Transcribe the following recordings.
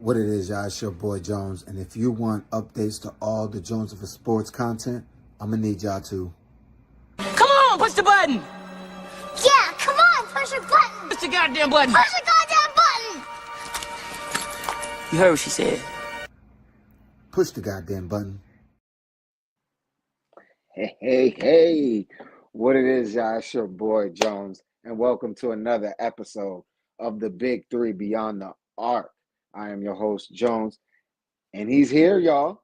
What it is, y'all, it's your boy Jones. And if you want updates to all the Jones of Sports content, I'm gonna need y'all to. Come on, push the button! Yeah, come on, push your button! Push the goddamn button! Push the goddamn button! You heard what she said. Push the goddamn button. Hey, what it is, y'all, it's your boy Jones, and welcome to another episode of the Big Three Beyond the Arc. I am your host, Jones, and he's here, y'all.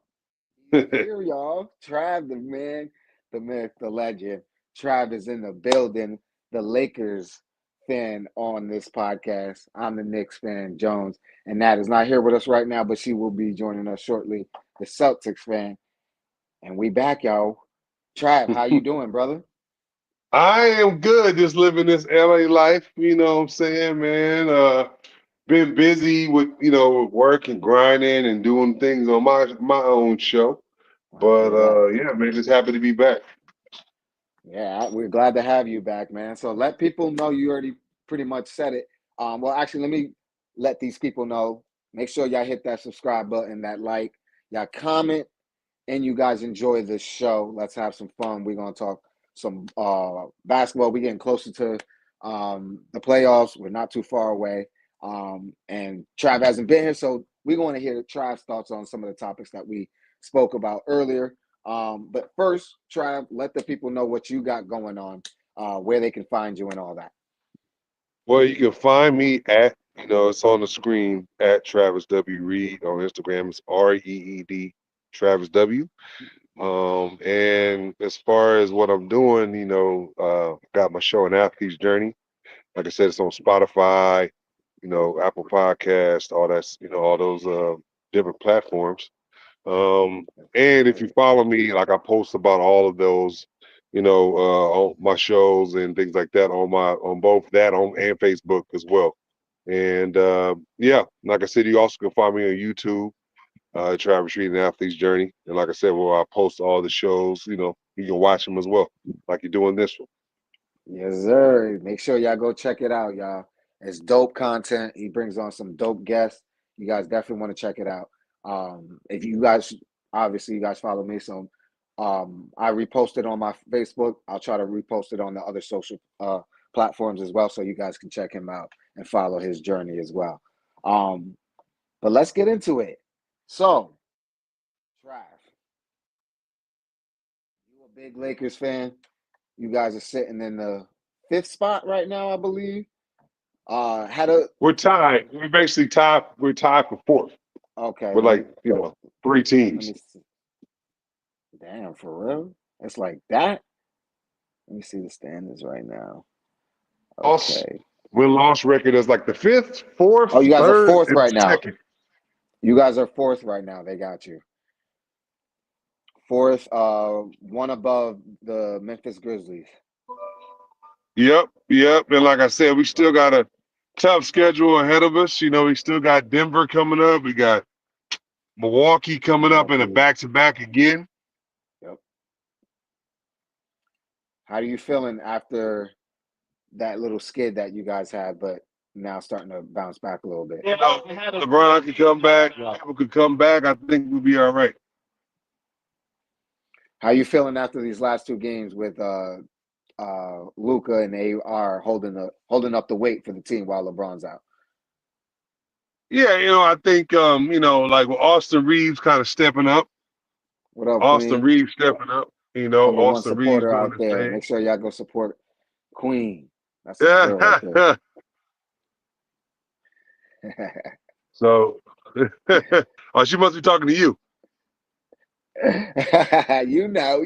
Trav, the man, the myth, the legend. Trav is in the building, the Lakers fan on this podcast. I'm the Knicks fan, Jones, and Nat is not here with us right now, but she will be joining us shortly, the Celtics fan. And we back, y'all. Trav, how you doing, brother? I am good, just living this LA life, you know what I'm saying, man. Been busy with, with work and grinding and doing things on my own show. But yeah, man, just happy to be back. Yeah, we're glad to have you back, man. So let people know, you already pretty much said it. Well, actually, let me let these people know. Make sure y'all hit that subscribe button, that like, y'all comment, and you guys enjoy this show. Let's have some fun. We're gonna talk some basketball. We're getting closer to the playoffs. We're not too far away. And Trav hasn't been here, so we're going to hear Trav's thoughts on some of the topics that we spoke about earlier. But first, Trav, let the people know what you got going on, where they can find you and all that. Well, you can find me at, it's on the screen, at Travis W. Reed on Instagram. It's REED Travis W. And as far as what I'm doing, got my show, An Athlete's Journey. Like I said, it's on Spotify, Apple Podcast, all that's, all those different platforms. And if you follow me, like I post about all of those, on my shows and things like that on both that and Facebook as well. And yeah, like I said, you also can find me on YouTube, Travis Reed and Athlete's Journey. And like I said, I post all the shows, you can watch them as well, like you're doing this one. Yes, sir. Make sure y'all go check it out, y'all. It's dope content. He brings on some dope guests. You guys definitely want to check it out. If you guys, obviously, you guys follow me, so I reposted on my Facebook. I'll try to repost it on the other social platforms as well, so you guys can check him out and follow his journey as well. But let's get into it. So, Trav, you a big Lakers fan? You guys are sitting in the fifth spot right now, I believe. We're tied. We're basically tied. We're tied for fourth. Okay, We're like, three let teams. me see. Damn, for real? It's like that? Let me see the standings right now. Okay. Win-loss record is like the fifth, fourth, Oh, you guys are third, fourth and right now. second. You guys are fourth right now. They got you. Fourth, one above the Memphis Grizzlies. Yep. And like I said, we still got a tough schedule ahead of us. We still got Denver coming up. We got Milwaukee coming up in a back-to-back again. Yep. How are you feeling after that little skid that you guys had, but now starting to bounce back a little bit? LeBron could come back. People could come back. I think we'll be all right. How are you feeling after these last two games with Luka and AR holding up the weight for the team while LeBron's out? Yeah, I think like with Austin Reeves kind of stepping up. What up, Austin Queen? Reeves stepping up. Number one Austin Reeves supporter doing out his there. thing. Make sure y'all go support Queen. That's a girl right there. So, she must be talking to you. you know.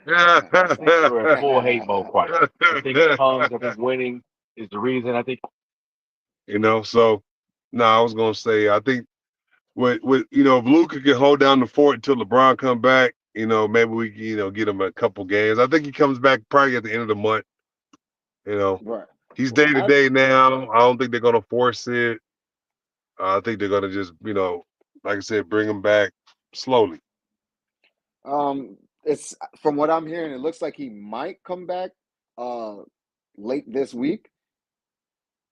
I think we're in full hate mode, quite. I think Tongues, I think winning is the reason. I think. So, no, I was gonna say, I think with if Luka can hold down the fort until LeBron come back, maybe we can, get him a couple games. I think he comes back probably at the end of the month. Right. He's day to day now. I don't think they're gonna force it. I think they're gonna just, like I said, bring him back slowly. It's from what I'm hearing, it looks like he might come back late this week.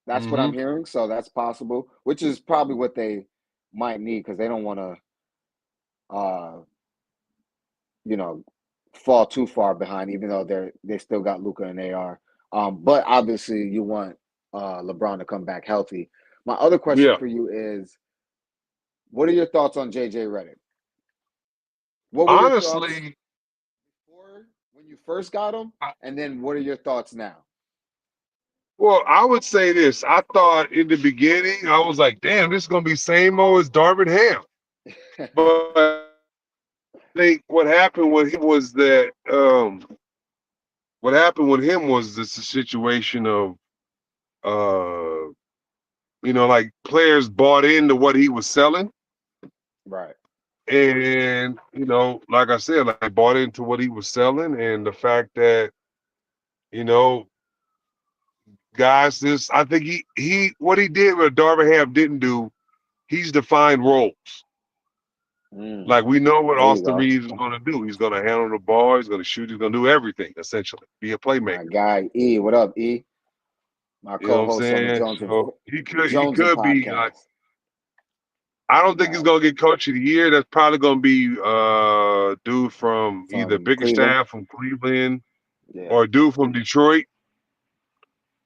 That's what I'm hearing. So that's possible, which is probably what they might need because they don't want to, you know, fall too far behind, even though they still got Luka and AR. But obviously, you want LeBron to come back healthy. My other question Yeah. for you is, what are your thoughts on JJ Redick? What were your thoughts Honestly, before when you first got him, and then what are your thoughts now? well, I would say this. I thought in the beginning, I was like, damn, this is gonna be same old as Darvin Ham. But I think what happened with him was that what happened with him was this situation of like players bought into what he was selling. Right. And, like I said, like I bought into what he was selling and the fact that, you know, guys, I think what he did what Darvin Ham didn't do, he's defined roles. Like we know what There you Austin go. Reeves is going to do. He's going to handle the ball. He's going to shoot. He's going to do everything, essentially. Be a playmaker. My guy E, what up, E? My You know what I'm co-host on the saying? So he could be podcast. like, I don't think he's going to get coach of the year. That's probably going to be dude from either Cleveland. Bickerstaff from Cleveland Yeah. or dude from Detroit.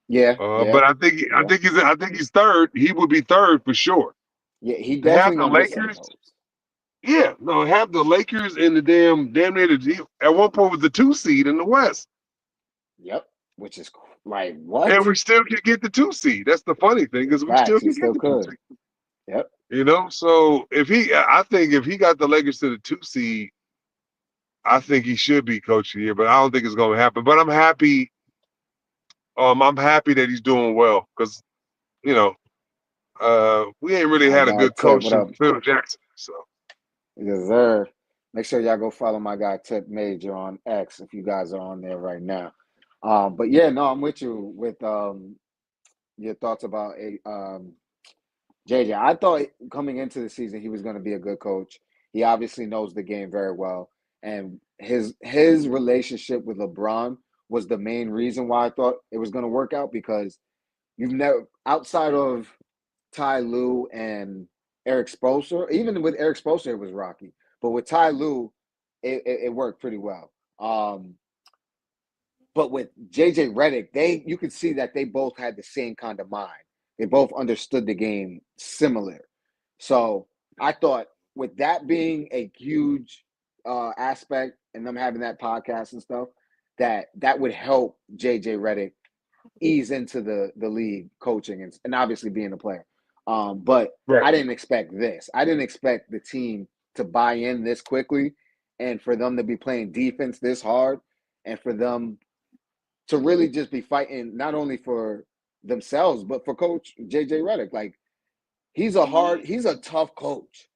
Yeah. But I think he's third. He would be third for sure. Yeah, he To have definitely the gonna get some Lakers. votes. Yeah, no, have the Lakers in the damn near at one point was the 2 seed in the West. Yep, which is like what? And we still could get the 2 seed. That's the funny thing, is we still Facts, he could get the 2 could. seed. Yep. So I think if he got the Lakers to the 2 seed, I think he should be coach of the year, but I don't think it's gonna happen. But I'm happy. I'm happy that he's doing well because, we ain't really My had a guy good Tip, coach what since up? Phil Jackson. So Yes, sir. Make sure y'all go follow my guy Tip Major on X if you guys are on there right now. But yeah, no, I'm with you with your thoughts about JJ. I thought coming into the season he was going to be a good coach. He obviously knows the game very well, and his relationship with LeBron was the main reason why I thought it was going to work out because you've never outside of Ty Lue and Eric Spoelstra, even with Eric Spoelstra it was rocky, but with Ty Lue it worked pretty well. But with JJ Redick, you could see that they both had the same kind of mind. They both understood the game similar. So I thought with that being a huge aspect and them having that podcast and stuff, that would help JJ Redick ease into the league coaching and obviously being a player. But right. I didn't expect this. I didn't expect the team to buy in this quickly and for them to be playing defense this hard and for them to really just be fighting not only for themselves, but for Coach JJ Redick. Like he's a tough coach.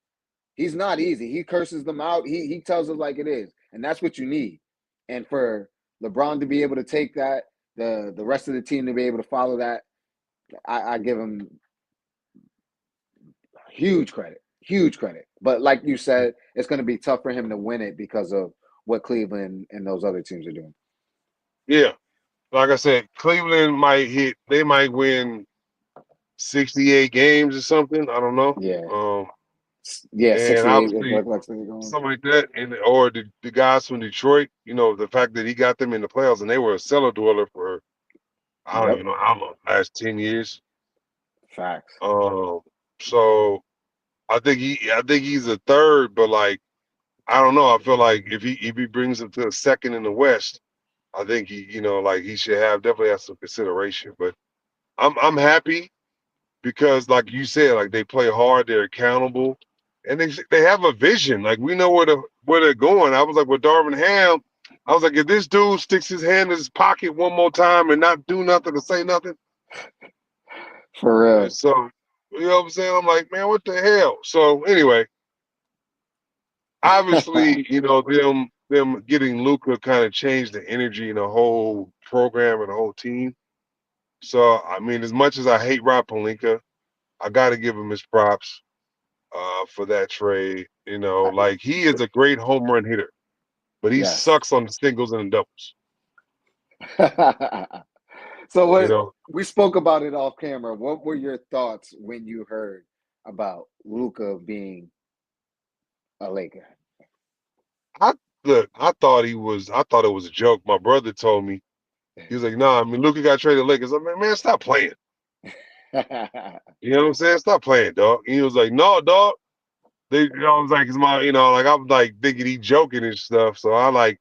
He's not easy. He curses them out. He tells it like it is. And that's what you need. And for LeBron to be able to take that, the rest of the team to be able to follow that, I give him huge credit. Huge credit. But like you said, it's going to be tough for him to win it because of what Cleveland and those other teams are doing. Yeah. Like I said, Cleveland they might win 68 games or something. I don't know. Yeah. And 68. obviously something like that. Or the guys from Detroit, the fact that he got them in the playoffs and they were a cellar dweller for I don't even know how long, last 10 years. Facts. So I think he's a third, but like I don't know. I feel like if he brings them to a second in the West, I think he should definitely have some consideration. But I'm happy because, like you said, like they play hard, they're accountable, and they have a vision. Like we know where they're going. I was like with Darvin Ham, I was like, if this dude sticks his hand in his pocket one more time and not do nothing or say nothing, for real. and so you know what I'm saying? I'm like, man, what the hell? So anyway, obviously, them getting Luka kind of changed the energy in the whole program and the whole team. So I mean, as much as I hate Rob Pelinka, I got to give him his props for that trade. Like he is a great home run hitter, but he sucks on the singles and the doubles. So You what know, we spoke about it off camera. What were your thoughts when you heard about Luka being a Laker? I look, I thought it was a joke. My brother told me, he was like, nah, I mean, Luka got traded to Lakers. I'm like, man, stop playing. You know what I'm saying? Stop playing, dog. And he was like, no, dog. I was like, it's my, like, I'm like thinking he joking and stuff. So I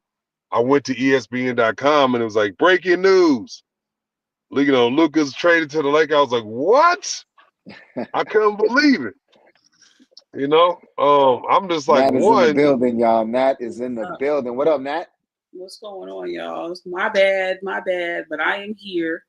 went to ESPN.com and it was like, breaking news. Luka's traded to the Lakers. I was like, what? I couldn't believe it. I'm just like, Nat is in the one, building, y'all. Nat is in the building. What up, Nat? What's going on, y'all? It's my bad, but I am here.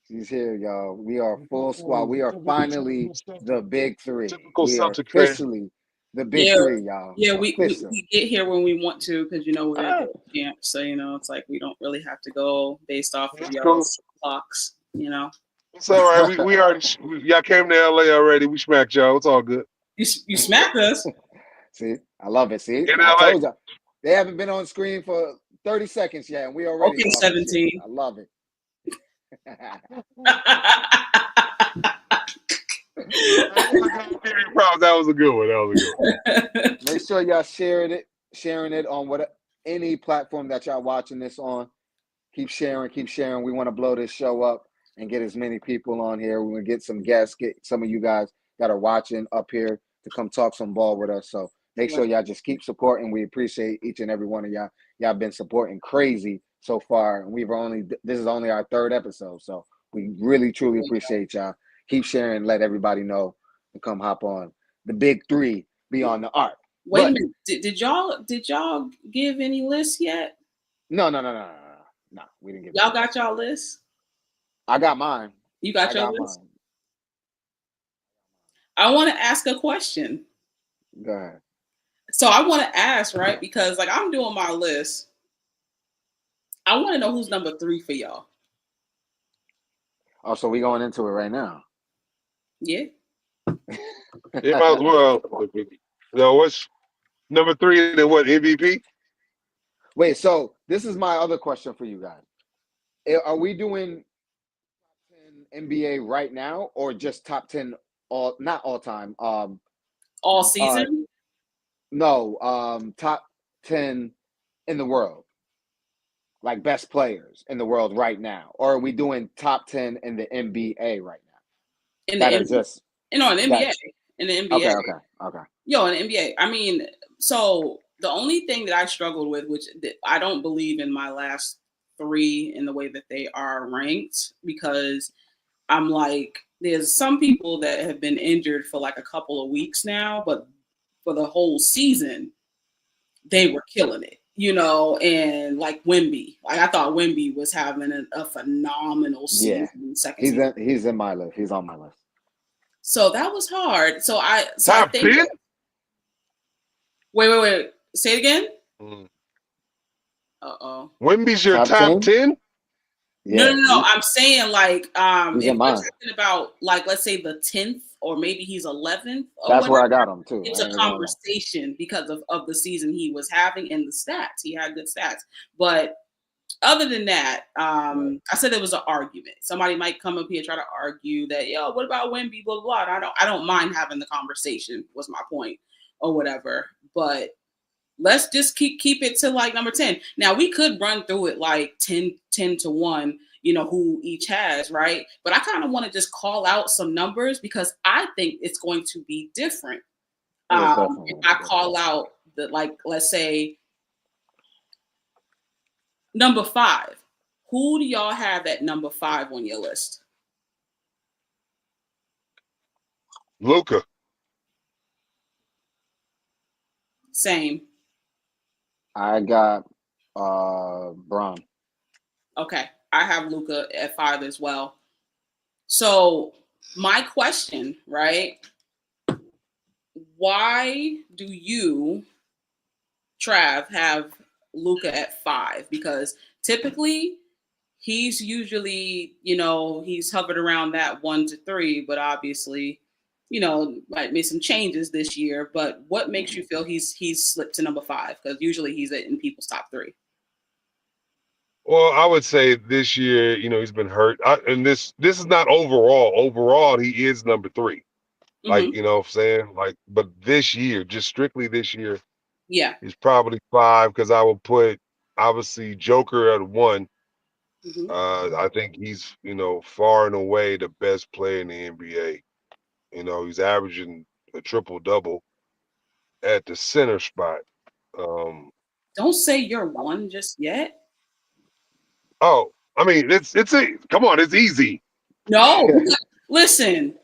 She's here, y'all. We are full squad. We are finally the big three. typical We are Celtic fan. officially the big Yeah, three, y'all. Yeah, we Officially. get here when we want to because we're Ah. at camp, so it's like we don't really have to go based off of That's y'all's clocks. It's all right. We already, y'all came to LA already. We smacked y'all. It's all good. You smacked us. See, I love it. See, In I LA. told you they haven't been on screen for 30 seconds yet, and we already Okay, talking 17. shit. I love it. That was a good one. Make sure y'all sharing it on any platform that y'all watching this on. Keep sharing. We want to blow this show up and get as many people on here. We want to get some guests, get some of you guys that are watching up here to come talk some ball with us. So make sure y'all just keep supporting. We appreciate each and every one of y'all. Y'all been supporting crazy so far. And this is only our third episode. So we really, truly appreciate y'all. Keep sharing, let everybody know to come hop on. The big three be on the arc. Wait a minute. Did y'all give any lists yet? No. We didn't give Y'all got y'all lists? I got mine. You got your list? Mine. I want to ask a question. Go ahead. So I want to ask, right? Because I'm doing my list. I want to know who's number 3 for y'all. Oh, so we going into it right now? Yeah. You might as well. What's number 3? Then what? MVP? Wait. So this is my other question for you guys. Are we doing top 10 NBA right now, or just top 10 not all time? All season? No. Top 10 in the world, like best players in the world right now, or are we doing top 10 in the NBA right now? In the NBA. In the NBA. In the NBA. Okay. Yo, in the NBA. I mean, so the only thing that I struggled with, which I don't believe in my last 3 in the way that they are ranked, because I'm like, there's some people that have been injured for like a couple of weeks now, but for the whole season, they were killing it, and like Wemby. I thought Wemby was having a phenomenal season. Yeah. He's in my list. He's on my list. So that was hard. Top 10? Wait. Say it again? Uh-oh. Wemby's your top 10? Yeah. No. I'm saying if we're talking about let's say the 10th or maybe he's 11th. That's where I got him too. It's a conversation because of the season he was having and the stats. He had good stats. But other than that, I said there was an argument. Somebody might come up here and try to argue that, what about Wemby, blah, blah, blah. I don't mind having the conversation, was my point, or whatever. But let's just keep it to number 10. Now, we could run through it 10 to 1, who each has, right? But I kind of want to just call out some numbers because I think it's going to be different. If I call out let's say, number 5. Who do y'all have at number 5 on your list? Luka. Same. I got Bron. Okay. I have Luka at 5 as well. So my question, right? Why do you, Trav, have Luka at 5? Because typically he's usually, he's hovered around that 1 to 3, but obviously, might make some changes this year. But what makes you feel he's slipped to number 5? Because usually he's in people's top 3. Well, I would say this year, he's been hurt. And this is not overall. Overall, he is number 3. Hmm. Like, what I'm saying? Like, but this year, just strictly this year, Yeah. he's probably 5 because I will put obviously Joker at 1. Hmm. I think he's, far and away the best player in the NBA. He's averaging a triple double at the center spot. Um, Don't say you're one just yet. oh, I mean, come on, it's easy. No, listen.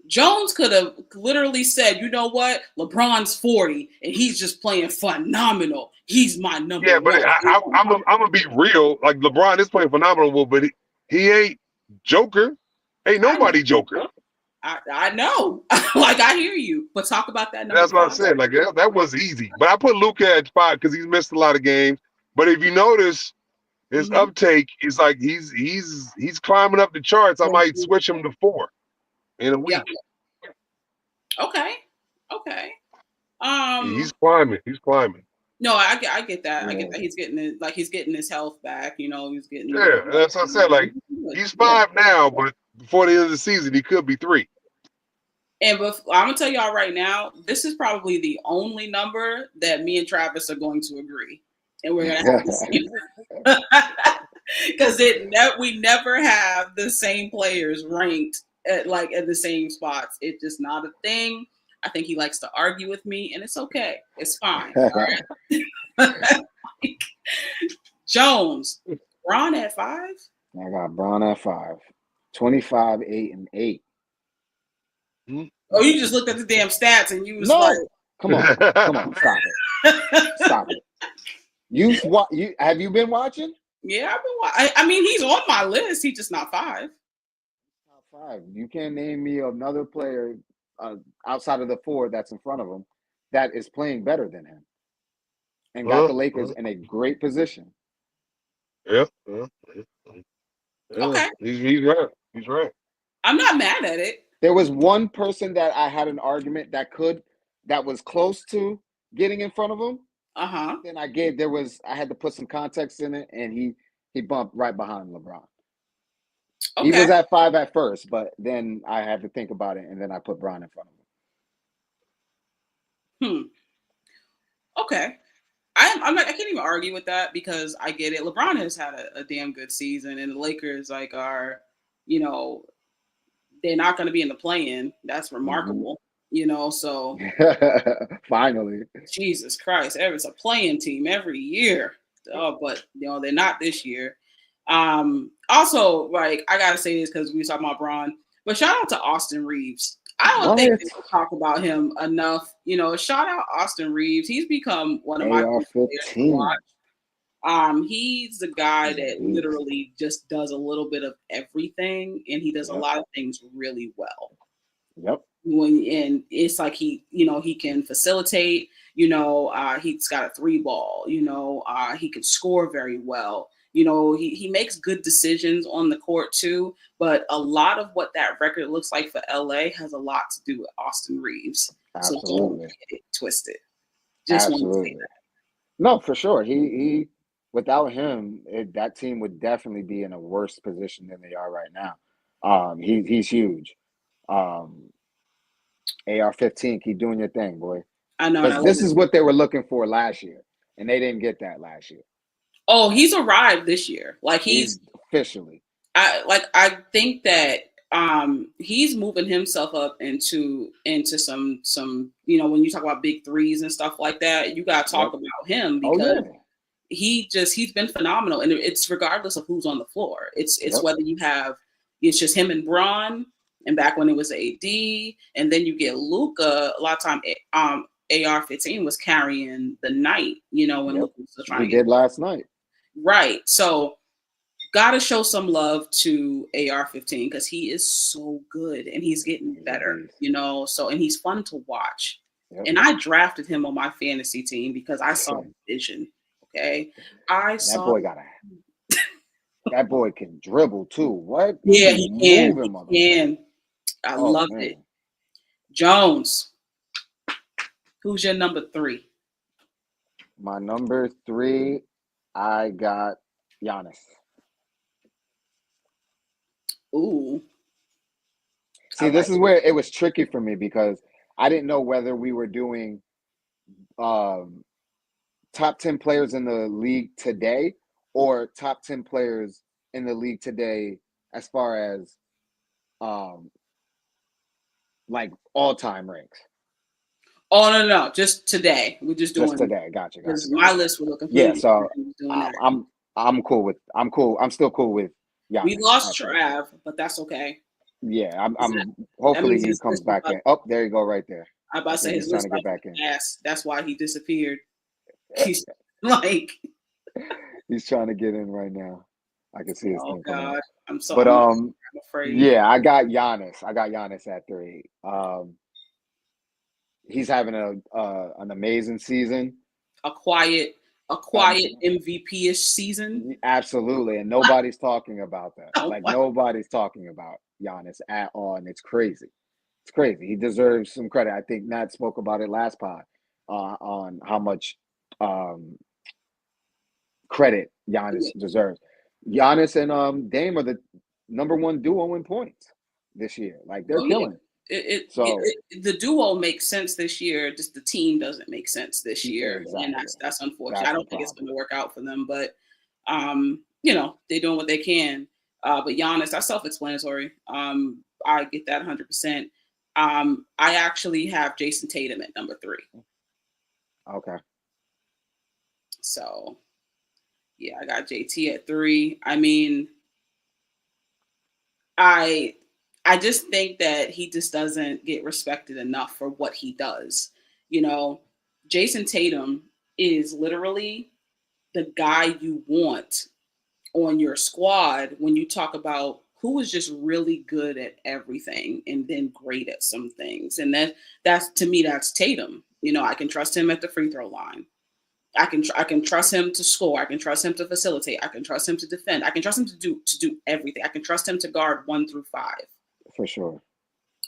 Jones could have literally said, you know what? LeBron's 40 and he's just playing phenomenal. He's my number Yeah, but one. I'm gonna be real. Like LeBron is playing phenomenal, but he ain't Joker. Ain't nobody Joker. I know. Like, I hear you. But talk about that number That's what I 5. said. Like that was easy. But I put Luka at 5 because he's missed a lot of games. But if you notice, his Mhm. uptake is like he's climbing up the charts. I might switch him to 4 in a week. Yeah. Okay. He's climbing. He's climbing. No, I get that. I get that he's getting his health back. He's getting. Yeah, that's what I said. Like he's 5 now, but before the end of the season, he could be 3. And I'm gonna tell y'all right now, this is probably the only number that me and Travis are going to agree, and we're gonna have to see because we never have the same players ranked at the same spots. It's just not a thing. I think he likes to argue with me, and it's okay. It's fine. All right. Jones, Bron at 5. I got Bron at 5. 25, 8, and 8. Oh, you just looked at the damn stats and you was No, like, come on, stop it. Have you been watching? yeah, I mean, he's on my list. He's just not 5. Top 5. You can't name me another player outside of the 4 that's in front of him that is playing better than him and got the Lakers in a great position. Yeah. Okay. He's right. He's right. I'm not mad at it. There was one person that I had an argument that was close to getting in front of him. Then I had to put some context in it, and he bumped right behind LeBron. Okay. He was at 5 at first, but then I had to think about it, and then I put Bron in front of him. Okay. I can't even argue with that because I get it. LeBron has had a damn good season, and the Lakers are, they're not going to be in the play-in. That's remarkable, so finally. Jesus Christ, it's a play-in team every year. But they're not this year. Also, I gotta say this because we were talking about Bron, but shout out to Austin Reeves. I don't think we talk about him enough. Shout out Austin Reeves. He's become one of my favorite players to watch. He's the guy that literally just does a little bit of everything, and he does a lot of things really well. Yep. And it's like he can facilitate. He's got a 3-ball. He can score very well. He makes good decisions on the court too. But a lot of what that record looks like for LA has a lot to do with Austin Reeves. Absolutely. So don't get it twisted. Just want to say that. No, for sure. He without him, that team would definitely be in a worse position than they are right now. He's huge. AR-15, keep doing your thing, boy. I know. This is what they were looking for last year, and they didn't get that last year. Oh, he's arrived this year. He's officially. I think that he's moving himself up into some when you talk about big threes and stuff like that, you gotta talk about him because he's been phenomenal, and it's regardless of who's on the floor. It's whether you have it's just him and Bron, and back when it was AD, and then you get Luka. A lot of time, AR-15 was carrying the night. When Luka was trying to get last night, right? So. Gotta show some love to AR-15 because he is so good and he's getting better, so and he's fun to watch. And I drafted him on my fantasy team because I saw vision. Okay. That boy can dribble too. What? Yeah, he can. I love it. Jones, who's your number 3? My number 3, I got Giannis. Ooh. See, this is where it was tricky for me because I didn't know whether we were doing top 10 players in the league today or top 10 players in the league today as far as like all-time ranks. Oh no, just today. We're just doing Just today. Gotcha. because my list was looking Yeah, so doing that. I'm cool. I'm still cool with Giannis. We lost Trav, but that's okay. Yeah, I'm hopefully means he his comes list back was in. Oh, there you go, right there. I'm about to say He's his trying list to get back in. ass. That's why he disappeared. He's like, He's trying to get in right now. I can see his oh thing coming up. God, I'm so. But I'm afraid. yeah, I got Giannis. I got Giannis at 3. He's having an amazing season. A quiet MVP-ish season. Absolutely, and nobody's talking about that. Oh, Like wow. nobody's talking about Giannis at all, and it's crazy. It's crazy. He deserves some credit. I think Nat spoke about it last pod on how much credit Giannis deserves. Giannis and Dame are the number 1 duo in points this year. Like they're killing it. The duo makes sense this year. Just the team doesn't make sense this year, Exactly. and that's unfortunate. That's I don't think it's going to work out for them, but they're doing what they can. But Giannis, that's self-explanatory. I get that 100%. I actually have Jason Tatum at number 3. Okay. So, yeah, I got JT at 3. I mean, I just think that he just doesn't get respected enough for what he does. You know, Jason Tatum is literally the guy you want on your squad when you talk about who is just really good at everything and then great at some things. And that's to me, that's Tatum. You know, I can trust him at the free throw line. I can trust him to score. I can trust him to facilitate. I can trust him to defend. I can trust him to do everything. I can trust him to guard 1 through 5. For sure.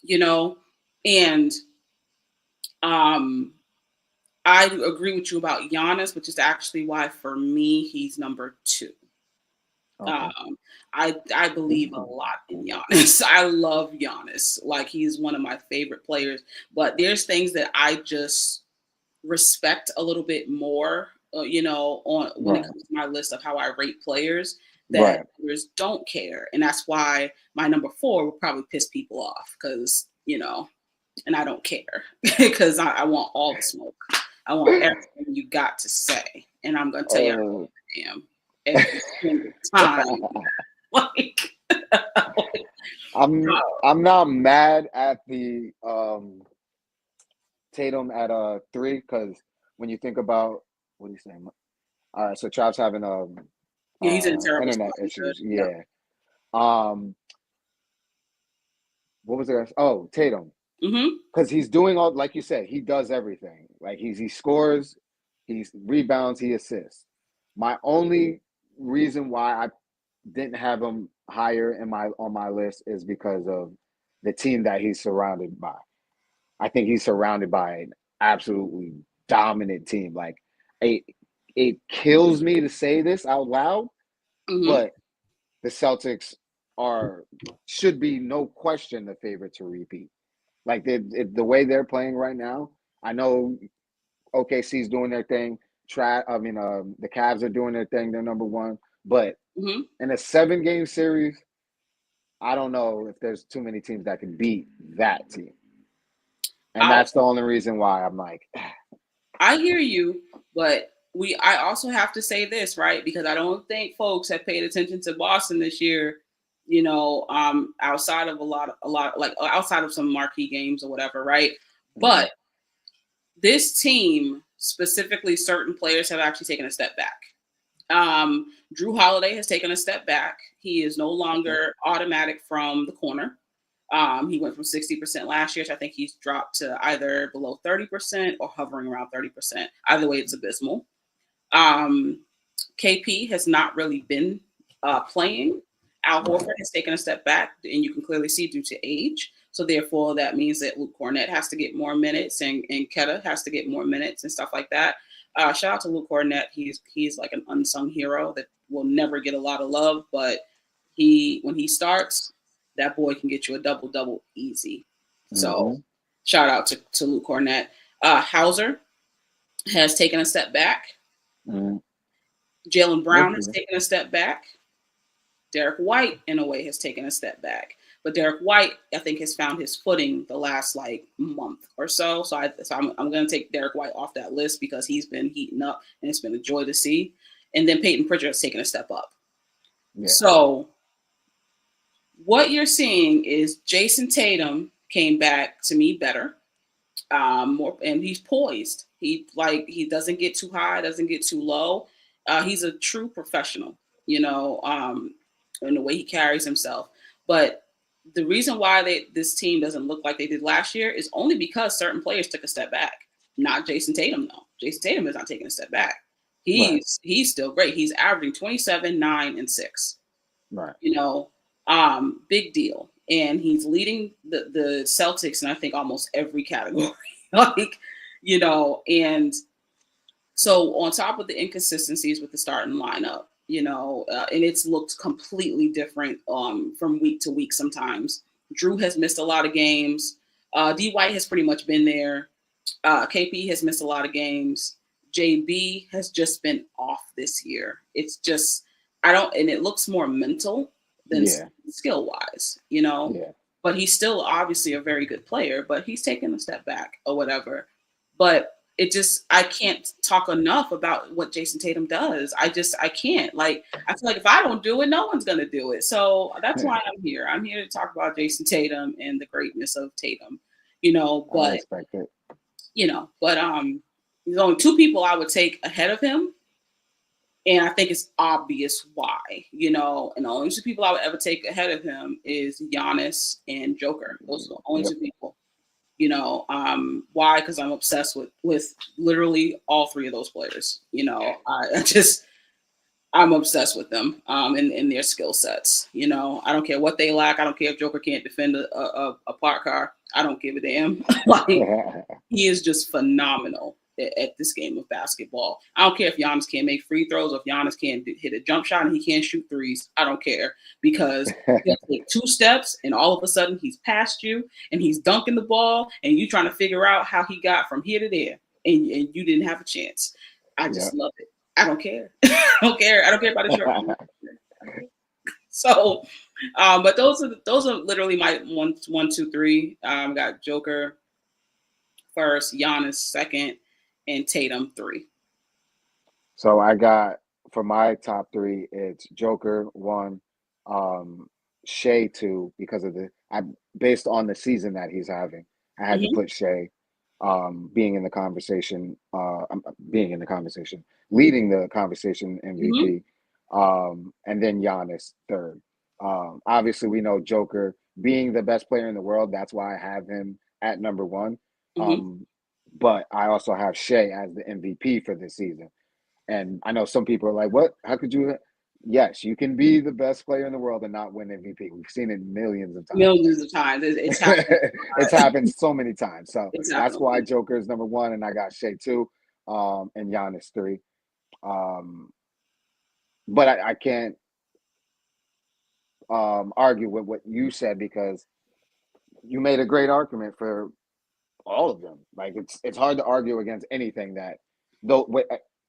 You know, and I agree with you about Giannis, which is actually why for me he's number 2. Okay. I believe a lot in Giannis. I love Giannis. Like he's one of my favorite players. But there's things that I just respect a little bit more, on when it comes to my list of how I rate players that others don't care. And that's why my number 4 will probably piss people off because, and I don't care because I want all the smoke. I want everything you got to say. And I'm going to tell you I am every single time. Like, I'm not mad at the Tatum at 3 because when you think about what he's saying, all right. So Trav's having he's in terrible internet spot. issues. Yeah. What was it? Oh, Tatum. Because he's doing all, like you said, he does everything. Like he scores, he rebounds, he assists. My only reason why I didn't have him higher on my list is because of the team that he's surrounded by. I think he's surrounded by an absolutely dominant team. Like it kills me to say this out loud, but the Celtics should be no question the favorite to repeat. Like the way they're playing right now, I know OKC's doing their thing. The Cavs are doing their thing. They're number 1. But in a 7-game series, I don't know if there's too many teams that can beat that team. And that's the only reason why I'm like, I hear you, but I also have to say this, right? Because I don't think folks have paid attention to Boston this year, outside of a lot like outside of some marquee games or whatever, right? But this team, specifically certain players, have actually taken a step back. Drew Holiday has taken a step back. He is no longer automatic from the corner. He went from 60% last year, so I think he's dropped to either below 30% or hovering around 30%. Either way, it's abysmal. KP has not really been playing. Al Horford has taken a step back, and you can clearly see due to age. So therefore, that means that Luke Cornett has to get more minutes, and Keta has to get more minutes and stuff like that. Shout out to Luke Cornett. He's like an unsung hero that will never get a lot of love, but when he starts, that boy can get you a double easy. So shout out to Luke Cornett. Hauser has taken a step back. Jaylen Brown has taken a step back. Derek White, in a way, has taken a step back. But Derek White, I think, has found his footing the last month or so. So I'm going to take Derek White off that list because he's been heating up and it's been a joy to see. And then Peyton Pritchard has taken a step up. Yeah. So what you're seeing is Jason Tatum came back to me better, more, and he's poised. He doesn't get too high, doesn't get too low. He's a true professional, in the way he carries himself. But the reason why this team doesn't look like they did last year is only because certain players took a step back. Not Jason Tatum, though. Jason Tatum is not taking a step back. He's still great. He's averaging 27, 9, and 6. Right. Big deal. And he's leading the Celtics in, I think, almost every category. And so on top of the inconsistencies with the starting lineup, and it's looked completely different from week to week sometimes. Drew has missed a lot of games. D. White has pretty much been there. KP has missed a lot of games. JB has just been off this year. It's just, and it looks more mental than skill wise, but he's still obviously a very good player, but he's taken a step back or whatever. But I can't talk enough about what Jason Tatum does. I can't. I feel like if I don't do it, no one's going to do it. So that's why I'm here. I'm here to talk about Jason Tatum and the greatness of Tatum, but, I respect it. There's only 2 people I would take ahead of him. And I think it's obvious why, and the only 2 people I would ever take ahead of him is Giannis and Joker. Those are the only 2 people. Why? Because I'm obsessed with literally all 3 of those players. I'm obsessed with them in their skill sets. I don't care what they lack. I don't care if Joker can't defend a park car. I don't give a damn. He is just phenomenal at this game of basketball. I don't care if Giannis can't make free throws or if Giannis can't hit a jump shot and he can't shoot threes. I don't care because he'll take 2 steps and all of a sudden he's past you and he's dunking the ball and you trying to figure out how he got from here to there and you didn't have a chance. I just love it. I don't care. I don't care about the shirt. So, but those are literally my 1, 2, 3. Got Joker first, Giannis second, and Tatum 3. So I got, for my top 3, it's Joker 1, Shea 2, because of based on the season that he's having. I had to put Shea leading the conversation MVP, and then Giannis 3rd. Obviously, we know Joker being the best player in the world. That's why I have him at number 1. But I also have Shea as the MVP for this season. And I know some people are like, what? How could you? Yes, you can be the best player in the world and not win MVP. We've seen it millions of times. It's happened. It's happened so many times. So that's why Joker is number 1 and I got Shea 2 and Giannis 3. But I can't argue with what you said because you made a great argument for all of them. It's hard to argue against anything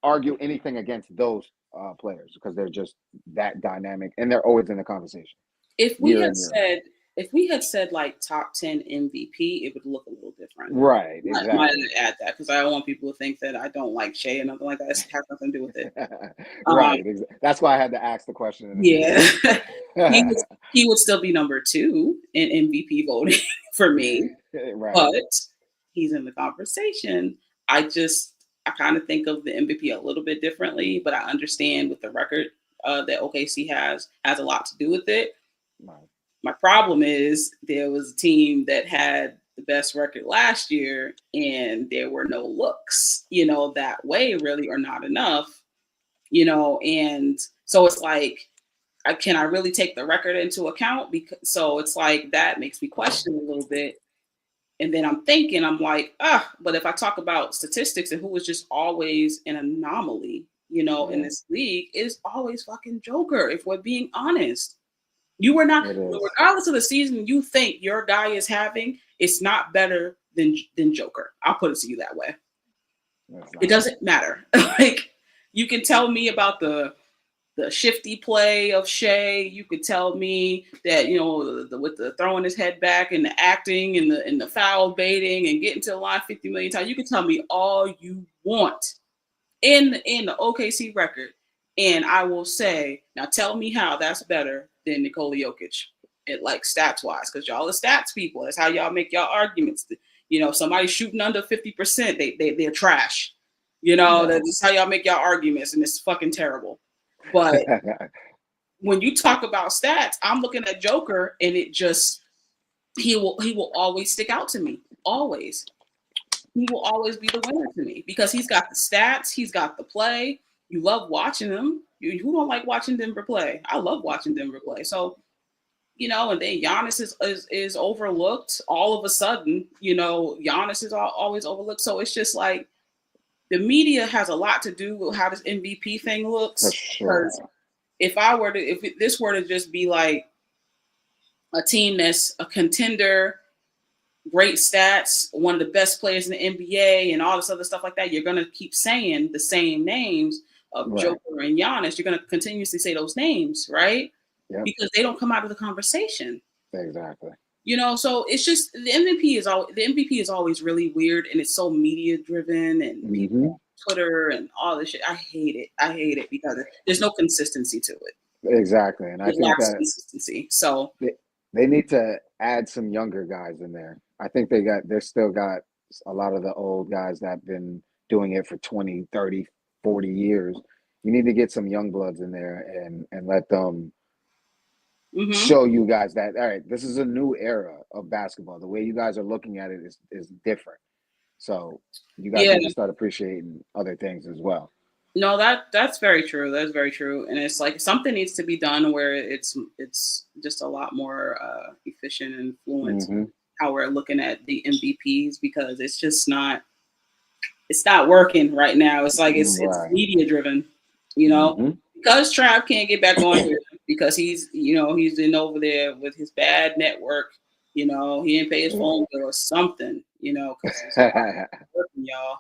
against those players because they're just that dynamic and they're always in the conversation. If we had said like top 10 MVP, it would look a little different. Right, exactly. I might add that because I don't want people to think that I don't like Shea and nothing like that. It has nothing to do with it. Right. That's why I had to ask the question. Yeah. he would still be number 2 in MVP voting for me. Right. But he's in the conversation. I kind of think of the MVP a little bit differently, but I understand with the record that OKC has a lot to do with it. Right. My problem is there was a team that had the best record last year and there were no looks, that way really, or not enough, and so it's like, can I really take the record into account? So it's like, that makes me question a little bit. And then I'm like, but if I talk about statistics and who was just always an anomaly, in this league, is always fucking Joker, if we're being honest. You were not, regardless of the season you think your guy is having, it's not better than Joker. I'll put it to you that way. It doesn't matter. Like, you can tell me about the shifty play of Shea. You could tell me that, with the throwing his head back and the acting and the foul baiting and getting to the line 50 million times. You can tell me all you want in the OKC record. And I will say, now tell me how that's better than Nikola Jokic, like stats wise, because y'all are stats people. That's how y'all make y'all arguments. Somebody shooting under 50%, they're trash. That's how y'all make y'all arguments, and it's fucking terrible. But when you talk about stats, I'm looking at Joker, and it just he will always stick out to me. Always, he will always be the winner to me because he's got the stats, he's got the play. You love watching him. Who don't like watching Denver play? I love watching Denver play. So, and then Giannis is overlooked all of a sudden. Giannis is always overlooked. So it's just like the media has a lot to do with how this MVP thing looks. For sure. If this were to just be like a team that's a contender, great stats, one of the best players in the NBA, and all this other stuff like that, you're gonna keep saying the same names of Joker and Giannis. You're gonna continuously say those names, right? Yep. Because they don't come out of the conversation. Exactly. So it's just the MVP is always really weird, and it's so media driven and Twitter and all this shit. I hate it because there's no consistency to it. Exactly, and I think that consistency. So they need to add some younger guys in there. I think they still got a lot of the old guys that have been doing it for 20, 30, 40 years. You need to get some young bloods in there and let them show you guys that, all right, this is a new era of basketball. The way you guys are looking at it is different. So you guys need to start appreciating other things as well. No, that's very true. That's very true. And it's like something needs to be done where it's just a lot more efficient and fluent how we're looking at the MVPs, because it's just not working right now. It's like it's media driven, because Trav can't get back on here because he's in over there with his bad network. He didn't pay his phone bill or something, because it's working, y'all.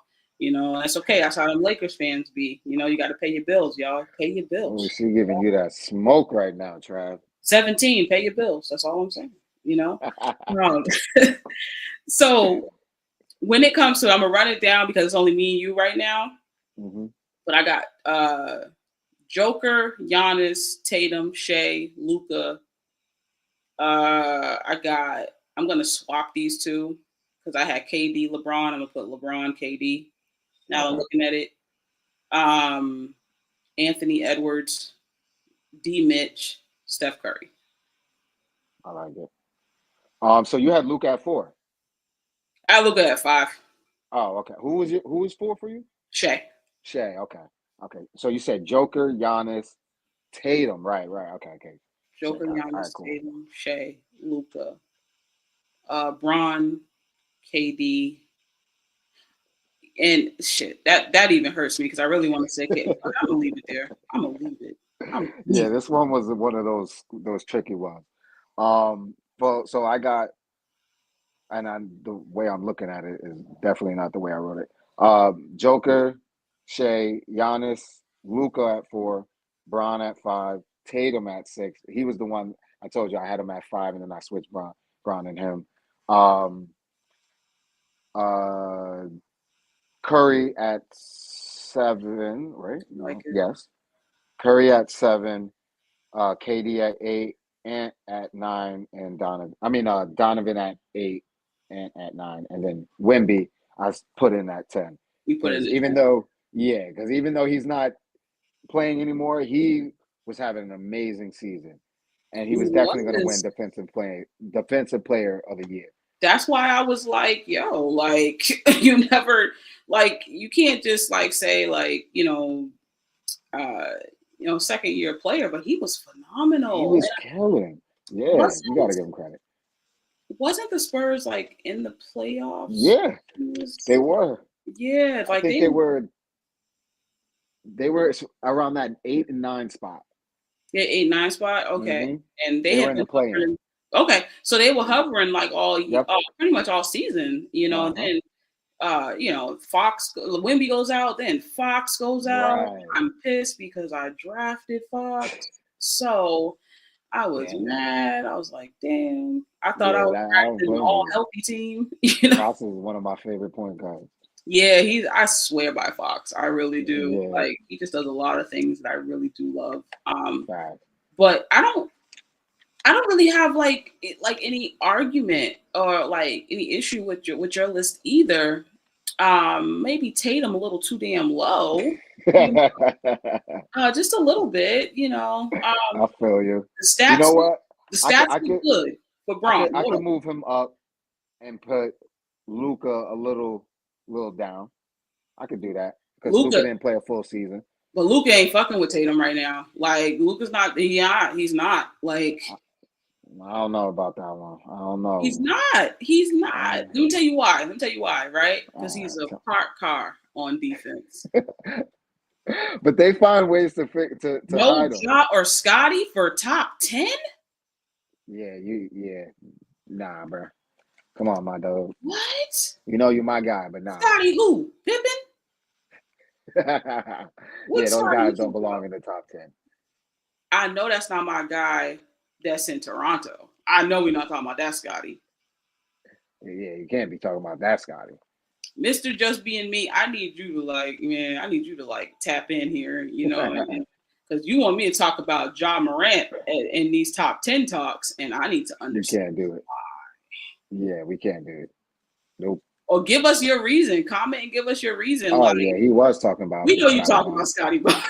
That's okay. That's how them Lakers fans be. You got to pay your bills, y'all. Pay your bills. She's giving you that smoke right now, Trav. 17, pay your bills. That's all I'm saying. So when it comes to, I'm gonna run it down because it's only me and you right now. But I got Joker, Giannis, Tatum, Shea, Luka. I'm gonna swap these two because I had KD, LeBron. I'm gonna put LeBron, KD. Now I'm looking at it. Anthony Edwards, D. Mitch, Steph Curry. I like it. So you had Luka at 4. I look at 5. Oh, okay. Who was 4 for you? Shea. Okay. So you said Joker, Giannis, Tatum. Right. Okay. Joker, Giannis, cool. Tatum, Shea, Luka, Bron, KD, and shit. That even hurts me because I really want to say KD. I'm gonna leave it there. I'm gonna leave it. Yeah, this one was one of those tricky ones. Well, so I got, and the way I'm looking at it is definitely not the way I wrote it. Joker, Shea, Giannis, Luka at 4, Bron at 5, Tatum at 6. He was the one I told you I had him at 5, and then I switched Bron and him. Curry at 7, right? Yes. Curry at 7, KD at 8, Ant at 9, and Donovan at 8 and at 9, and then Wemby I put in at 10. Because even though he's not playing anymore, he was having an amazing season, and he was definitely going to win defensive player of the year. That's why I was like, yo, like you never, like you can't just like say like second year player, but he was phenomenal. He was killing. Yeah, you got to give him credit. wasn't the Spurs like in the playoffs? Yeah, they were. Yeah, I like think they were around that 8 and 9 spot. Yeah, 8-9 spot. Okay, Mhm. and They they were had in the been play-in. hovering. Okay, so they were hovering like Yep. pretty much all season. And then Fox Wimby goes out, then Fox goes out. Right. I'm pissed because I drafted Fox, so I was Yeah. mad. I was like, damn, I thought Yeah, I was I don't drafting an blame all you. healthy team. Fox is one of my favorite point guards. Yeah, I swear by Fox. I really do. Yeah. Like he just does a lot of things that I really do love. Fact. But I don't really have like any argument or like any issue with your list either. Maybe Tatum a little too damn low. Just a little bit, I feel you. The stats, You know what? The stats could- look good for Braun. I could move him up and put Luca a little down. I could do that because Luca didn't play a full season. But Luca ain't fucking with Tatum right now. Like Luca's not. He's not. Like I don't know about that one. I don't know. He's not. Let me tell you why. Right? Because he's a parked car on defense. But they find ways to no hide him. Ja or Scotty for top 10. Yeah, nah, bro. Come on, my dog. What? You know you're my guy, but nah. Scotty who? Pippen? Yeah, those guys don't belong in the top 10. I know that's not my guy that's in Toronto. I know we're not talking about that Scotty. Yeah, you can't be talking about that Scotty. Mr. Just Being Me, I need you to tap in here, because you want me to talk about Ja Morant in these top 10 talks, and I need to understand. You can't do it. Yeah, we can't do it. Nope. Or give us your reason. Comment and give us your reason. Oh, yeah, he was talking about. We know you talking about Scotty Barnes.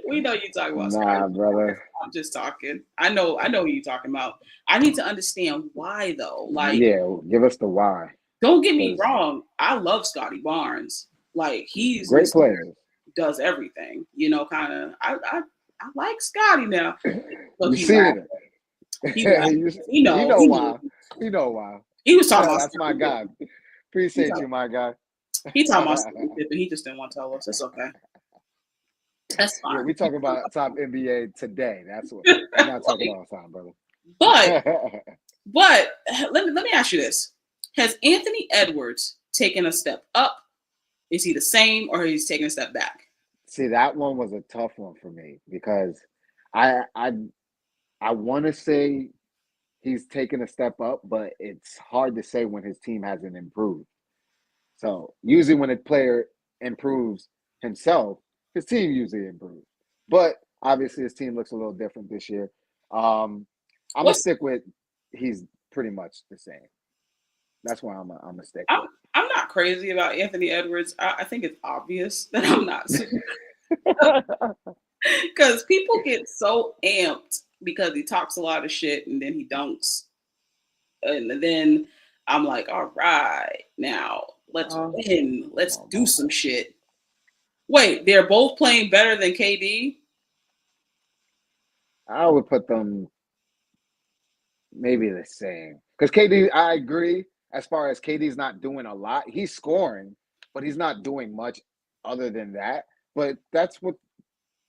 We know you talking about Scotty Barnes. Brother. I'm just talking. I know who you're talking about. I need to understand why though. Like, yeah, give us the why. Don't get me wrong. I love Scotty Barnes. Like he's great player. Does everything. Kind of. I like Scotty now. You see it. You know why. You know why. He was talking about that's my guy. Appreciate you, my guy. He talking about Pippen. He just didn't want to tell us. It's okay. That's fine. Yeah, we talking about top NBA today. That's what we're not talking all the time, brother. But let me ask you this: has Anthony Edwards taken a step up? Is he the same, or he's taking a step back? See, that one was a tough one for me because I want to say he's taken a step up, but it's hard to say when his team hasn't improved. So usually when a player improves himself, his team usually improves. But obviously his team looks a little different this year. I'm gonna stick with he's pretty much the same. That's why I'm a stick with. I'm not crazy about Anthony Edwards. I think it's obvious that I'm not. Because people get so amped because he talks a lot of shit and then he dunks. And then I'm like, all right, now let's win. Let's do some shit. Wait, they're both playing better than KD? I would put them maybe the same. Because KD, I agree, as far as KD's not doing a lot. He's scoring, but he's not doing much other than that. But that's what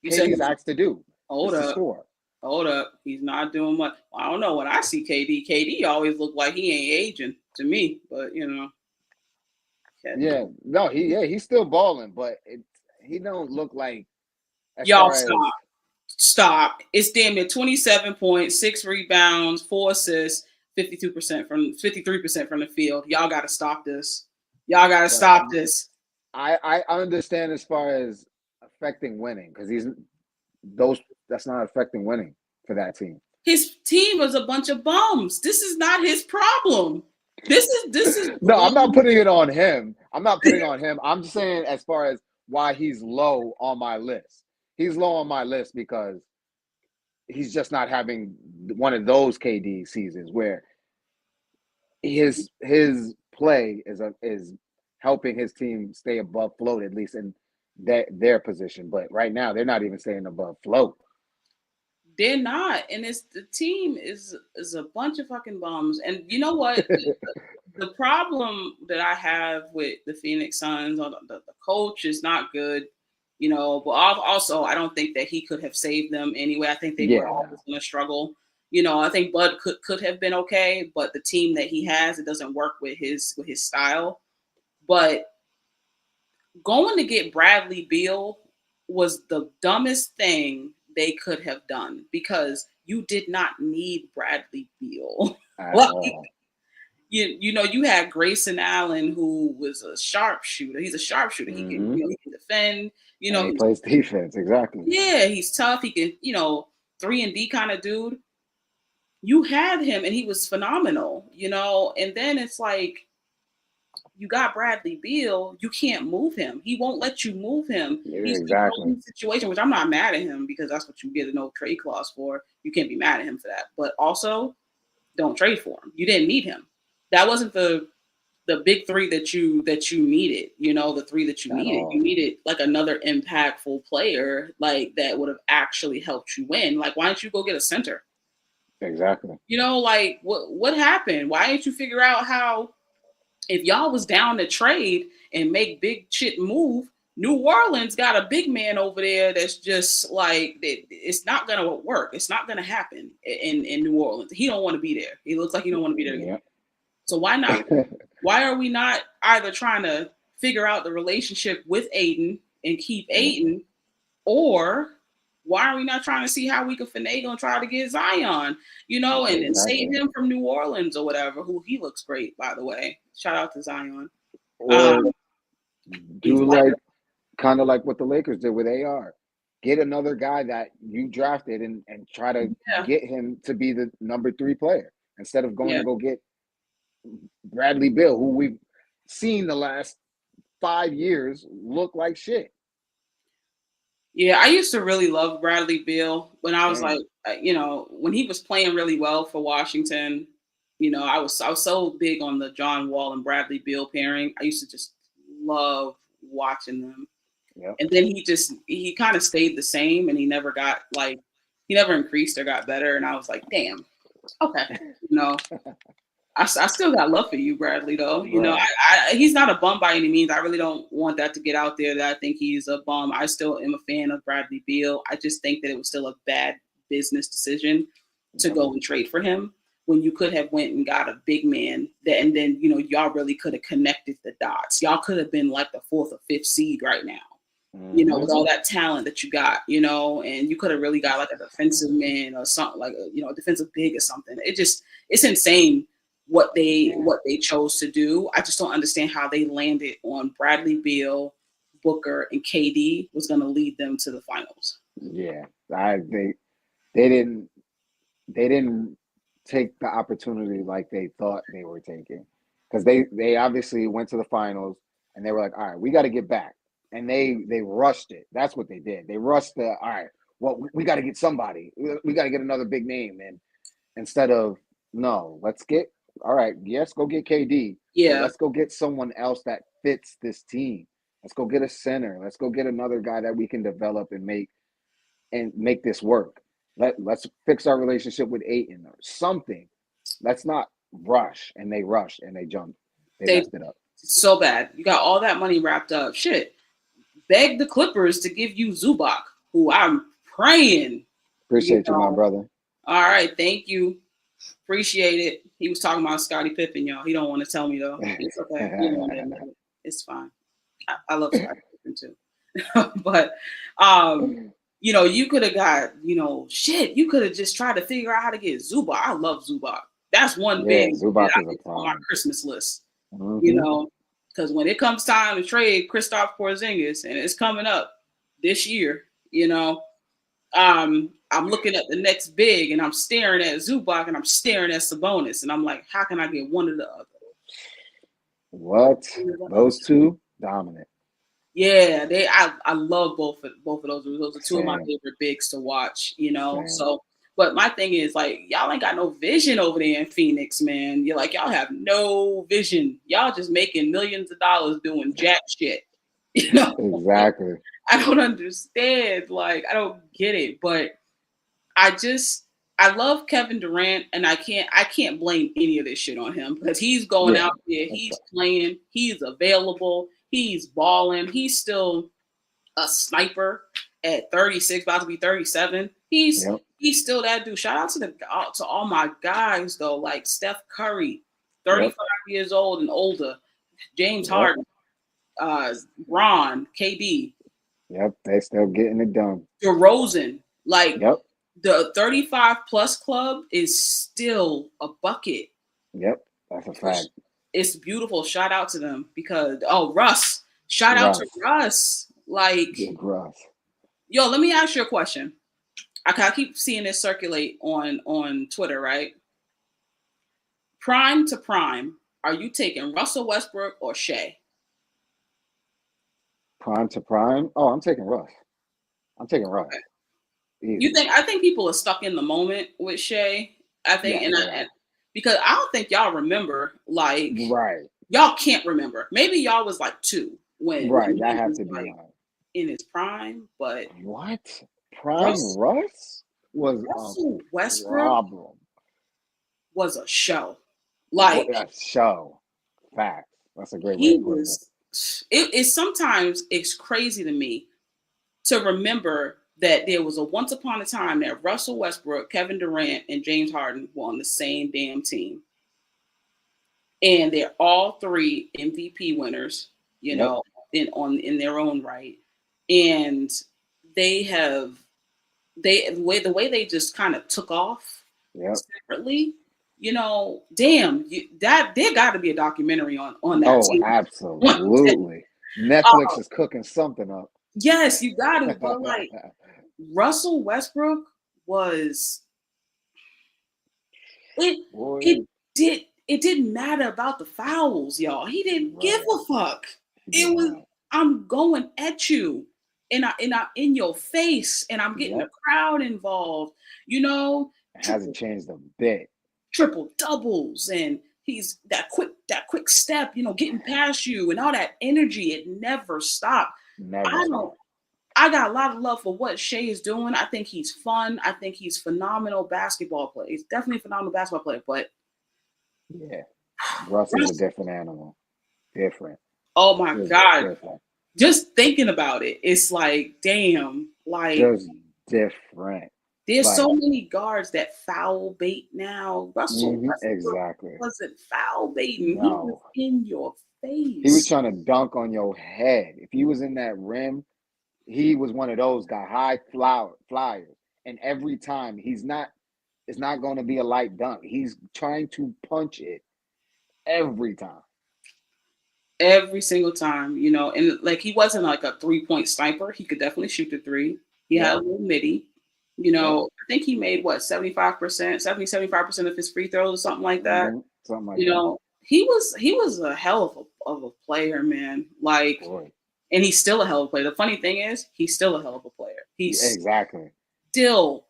KD's asked to do. Hold up. Score. Hold up. He's not doing much. I don't know. When I see KD always look like he ain't aging to me. But, Yeah. No, he's still balling, but he don't look like. Y'all stop. It's damn near 27 points, 6 rebounds, 4 assists, 53% from the field. Y'all got to stop this. I understand as far as affecting winning because that's not affecting winning for that team. His team is a bunch of bums. This is not his problem. This is No, I'm not putting it on him. I'm just saying as far as why he's low on my list. He's low on my list because he's just not having one of those KD seasons where his play is helping his team stay above float, at least in their position. But right now, they're not even staying above float. They're not, and it's the team is a bunch of fucking bums. And you know what? The problem that I have with the Phoenix Suns, or the coach is not good, you know. But also, I don't think that he could have saved them anyway. I think they were always going to struggle. You know, I think Bud could have been okay, but the team that he has, it doesn't work with his style. But going to get Bradley Beal was the dumbest thing they could have done, because you did not need Bradley Beal. You know, you had Grayson Allen, who was a sharpshooter. He's a sharpshooter. He can, he can defend. You know, he plays defense, exactly. Yeah, he's tough. He can, 3-and-D kind of dude. You had him, and he was phenomenal. You know, and then it's like, you got Bradley Beal, you can't move him. He won't let you move him. He's exactly. in a situation, which I'm not mad at him, because that's what you get a no trade clause for. You can't be mad at him for that. But also, don't trade for him. You didn't need him. That wasn't the big three that you needed. You know, the three that you needed. You needed like another impactful player, like that would have actually helped you win. Like, why don't you go get a center? Exactly. You know, like what happened? Why didn't you figure out how? If y'all was down to trade and make big shit move, New Orleans got a big man over there that's just like, it's not going to work. It's not going to happen in New Orleans. He don't want to be there. He looks like he don't want to be there. Yeah. So why not? Why are we not either trying to figure out the relationship with Ayton and keep Ayton, or why are we not trying to see how we can finagle and try to get Zion, and save him from New Orleans or whatever, who he looks great, by the way. Shout out to Zion. Or do like kind of like what the Lakers did with AR. Get another guy that you drafted and try to get him to be the number 3 player, instead of going to go get Bradley Beal, who we've seen the last 5 years look like shit. Yeah, I used to really love Bradley Beal when I was like, when he was playing really well for Washington. I was so big on the John Wall and Bradley Beal pairing. I used to just love watching them. Yep. And then he kind of stayed the same, and he never increased or got better. And I was like, damn, okay, I still got love for you, Bradley, though. He's not a bum by any means. I really don't want that to get out there that I think he's a bum. I still am a fan of Bradley Beal. I just think that it was still a bad business decision to go and trade for him, when you could have went and got a big man and then y'all really could have connected the dots. Y'all could have been like the 4th or 5th seed right now, with all that talent that you got, and you could have really got like a defensive man or something, like a defensive big or something. It's insane what they chose to do. I just don't understand how they landed on Bradley Beal, Booker, and KD was going to lead them to the finals. Yeah, they didn't take the opportunity like they thought they were taking, because they obviously went to the finals and they were like, all right, we got to get back, and they rushed it. That's what they did. They rushed all right, well, we got to get somebody. We got to get another big name, and instead of no, let's get. All right, yes, go get KD. Yeah. Let's go get someone else that fits this team. Let's go get a center. Let's go get another guy that we can develop and make this work. Let's fix our relationship with Ayton or something. Let's not rush. And they rushed and they jumped. They messed it up. So bad. You got all that money wrapped up. Shit. Beg the Clippers to give you Zubac, who I'm praying. Appreciate you, my brother. All right, thank you. Appreciate it. He was talking about Scottie Pippen, y'all. He don't want to tell me, though. It's okay. It's fine. I love Scottie Pippen, too. But, you could have got, you could have just tried to figure out how to get Zubac. I love Zubac. That's one big Zubac is on my Christmas list, because when it comes time to trade Kristaps Porzingis, and it's coming up this year, I'm looking at the next big, and I'm staring at Zubac, and I'm staring at Sabonis, and I'm like, how can I get one or the other? What? Those two dominant. Yeah, I love both of those. Those are two of my favorite bigs to watch. So. But my thing is, like, y'all ain't got no vision over there in Phoenix, man. You're like, y'all have no vision. Y'all just making millions of dollars doing jack shit. Exactly. I don't understand. Like, I don't get it. But I love Kevin Durant, and I can't blame any of this shit on him because he's going Yeah, out there, he's playing, he's available, he's balling, he's still a sniper at 36, about to be 37. He's still that dude. Shout out to all my guys though, like Steph Curry, 35 years old and older, James Harden, Ron, KD. Yep, they still getting it done. DeRozan, like Yep. the 35 plus club is still a bucket. Yep, that's a fact. It's beautiful. Shout out to them because Russ. Shout out to Russ. Like, Big Russ. Yo, let me ask you a question. I keep seeing this circulate on Twitter, right? Prime to prime, are you taking Russell Westbrook or Shea? Prime to prime? Oh, I'm taking Russ. I'm taking Russ. Okay. Easy. I think people are stuck in the moment with Shea. I think, because I don't think y'all remember, like, right. Y'all can't remember. Maybe y'all was like 2 when that had to be like in his prime, but what? Prime Russ was Russell a Westbrook problem. Was a show. Like a show. Fact. That's a great way he to put was. It sometimes it's crazy to me to remember that there was a once upon a time that Russell Westbrook, Kevin Durant, and James Harden were on the same damn team. And they're all 3 MVP winners, you know, in their own right. And the way they just kind of took off separately, you know, damn, there got to be a documentary on that. Oh, absolutely. Netflix is cooking something up. Yes, you got to. But like Russell Westbrook was it didn't matter about the fouls, y'all. He didn't give a fuck. It was I'm going at you and I in your face and I'm getting the crowd involved. You know, it hasn't changed a bit. Triple doubles and he's that quick step, you know, getting past you and all that energy. It never stopped. I got a lot of love for what Shea is doing. I think he's fun. I think he's phenomenal basketball player. He's definitely a phenomenal basketball player, but Russ is a different animal. Different. Oh my God. Different. Just thinking about it, it's like, damn, like just different. There's so many guards that foul bait now. Russell exactly wasn't foul baiting. No. He was in your face. He was trying to dunk on your head. If he was in that rim, he was one of those guys, high flyers. And every time it's not going to be a light dunk. He's trying to punch it every time. Every single time, you know, and like he wasn't like a 3-point sniper. He could definitely shoot the 3. He had a little midi. You know, I think he made 75% of his free throws or something like that. Something like you know, he was a hell of a player, man. Like, and he's still a hell of a player. The funny thing is, he's still a hell of a player. He's still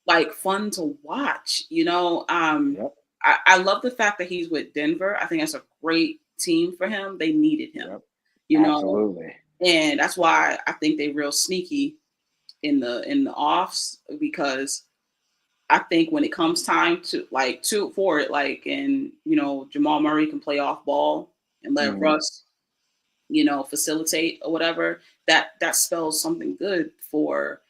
like fun to watch. You know, I love the fact that he's with Denver. I think that's a great team for him. They needed him. You know, absolutely. And that's why I think they real sneaky in the offs, because I think when it comes time to for it, and you know, Jamal Murray can play off ball and let Russ, you know, facilitate or whatever, that spells something good for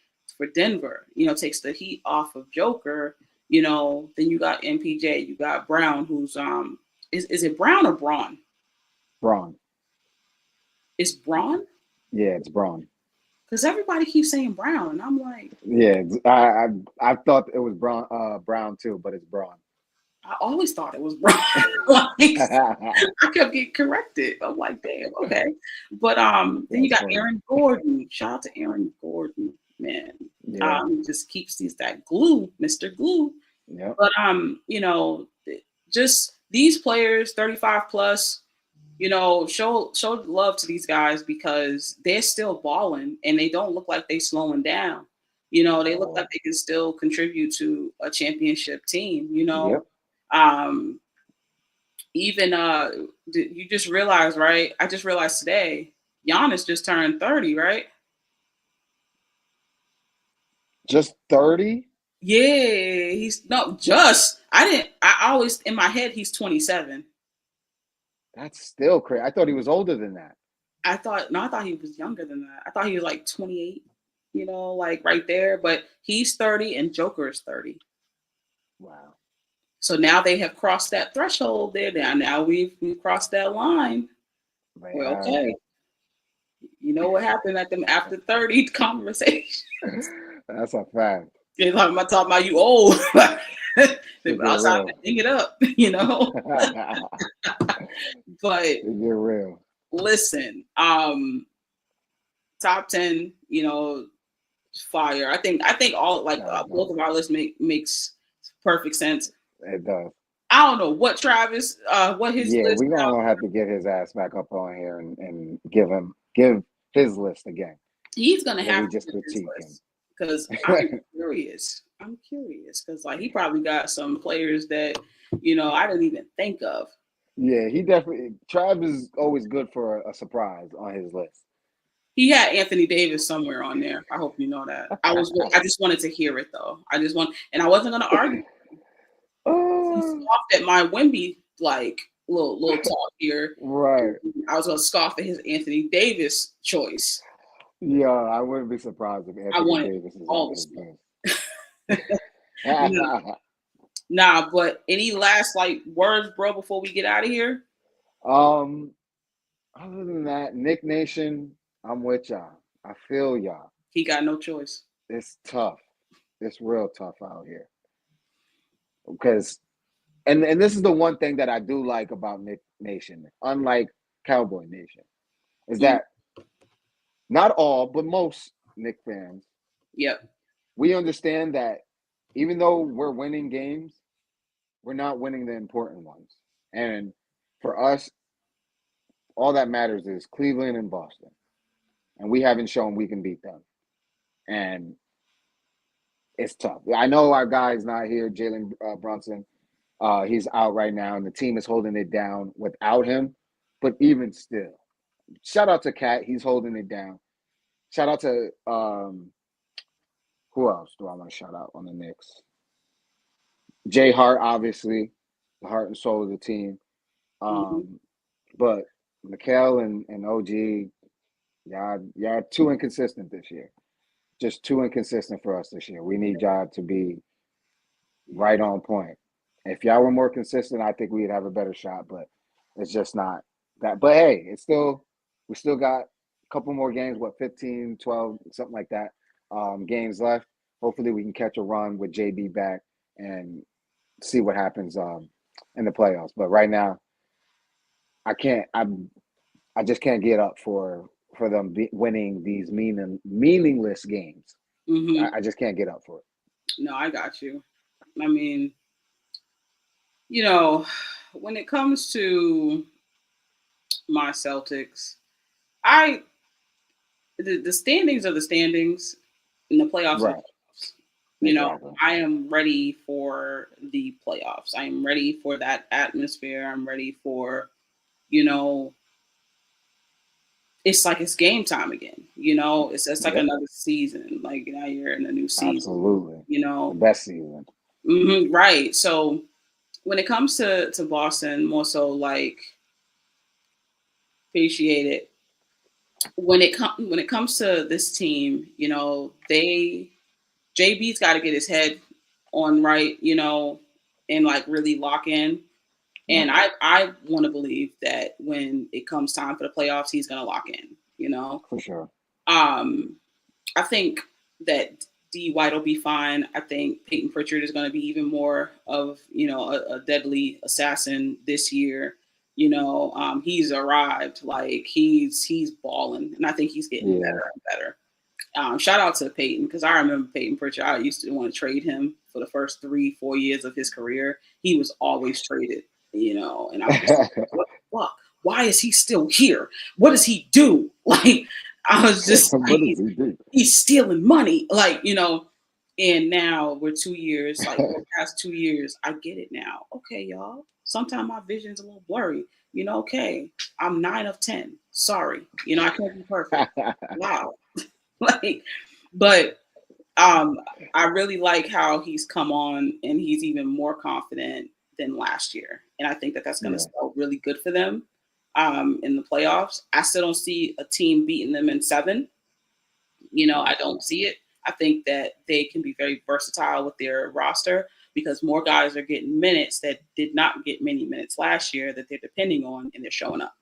Denver. You know, takes the heat off of Joker. You know, then you got MPJ, you got Brown, who's is it Brown or Braun? Braun. It's Braun? Yeah, it's Braun. Because everybody keeps saying Brown, and I'm like, I thought it was Brown too, but it's Braun. I always thought it was Brown. I kept getting corrected. I'm like, damn, okay. But then you got Aaron Gordon. Shout out to Aaron Gordon, man. He just keeps that glue, Mr. Glue. Yeah. But you know, just these players, 35 plus. You know, show love to these guys because they're still balling and they don't look like they slowing down. You know, they look like they can still contribute to a championship team. You know, even you just realized, right? I just realized today, Giannis just turned 30, right? Just 30? Yeah, he's no just. I always in my head he's 27. That's still crazy. I thought he was older than that. I thought he was younger than that. I thought he was like 28. Like right there. But he's 30 and Joker is 30. Wow. So now they have crossed that threshold there. Now we've crossed that line. Well, okay. You know what happened at them after 30 conversations? That's a fact. They're talking about you old. They Get outside real. to hang it up, But Get real. listen, top 10, fire. I think all both of our lists makes perfect sense. It does. I don't know what Travis, what his Yeah, list. we're gonna have to get his ass back up on here and give his list again. He's gonna Maybe have just to do his critique list because I'm curious. Because like he probably got some players that I didn't even think of. Yeah, he definitely. Trav is always good for a surprise on his list. He had Anthony Davis somewhere on there. I hope you know that. I just wanted to hear it though. And I wasn't gonna argue. He scoffed at my Wemby like little talk here. Right. I was gonna scoff at his Anthony Davis choice. Yeah, I wouldn't be surprised if Anthony Davis is all on the his stuff. list. Nah, but any last words, bro, before we get out of here? Other than that, Nick Nation, I'm with y'all. I feel y'all. He got no choice. It's tough. It's real tough out here. Because and this is the one thing that I do like about Nick Nation, unlike Cowboy Nation, is that not all, but most Nick fans, Yep. we understand that even though we're winning games, we're not winning the important ones. And for us, all that matters is Cleveland and Boston. And we haven't shown we can beat them. And it's tough. I know our guy's not here, Jalen Brunson. He's out right now, and the team is holding it down without him. But even still, shout out to Cat. He's holding it down. Shout out to who else do I want to shout out on the Knicks? Jay Hart, obviously, the heart and soul of the team. But Mikal and OG, y'all too inconsistent this year. Just too inconsistent for us this year. We need y'all to be right on point. If y'all were more consistent, I think we'd have a better shot, but it's just not that. But hey, we still got a couple more games, 15, 12, something like that, games left. Hopefully we can catch a run with JB back and see what happens in the playoffs. But right now, I just can't get up for them winning these meaningless games. I just can't get up for it. No, I got you. I mean, when it comes to my Celtics, the standings are the standings, and the playoffs are the playoffs. Exactly. I am ready for the playoffs. I am ready for that atmosphere. I'm ready for, it's like it's game time again. It's like another season. Like now you're in a new season. Absolutely. The best season. Right. So when it comes to Boston, more so like appreciate it. When it comes to this team, JB's got to get his head on right, and like really lock in. And I want to believe that when it comes time for the playoffs, he's going to lock in, For sure. I think that D White will be fine. I think Peyton Pritchard is going to be even more of, a deadly assassin this year. He's arrived, like he's balling, and I think he's getting better and better. Shout out to Peyton, because I remember Peyton Pritchard. I used to want to trade him for the first 3-4 years of his career. He was always traded. And I was just like, what the fuck? Why is he still here? What does he do? Like, I was just What like, does he do? He's stealing money. Like, and now we're 2 years, like the past 2 years, I get it now. Okay, y'all. Sometimes my vision's a little blurry. Okay, I'm 9 of 10. Sorry. I can't be perfect. Wow. But I really like how he's come on and he's even more confident than last year. And I think that that's going to Yeah. spell really good for them in the playoffs. I still don't see a team beating them in 7. I don't see it. I think that they can be very versatile with their roster because more guys are getting minutes that did not get many minutes last year that they're depending on and they're showing up.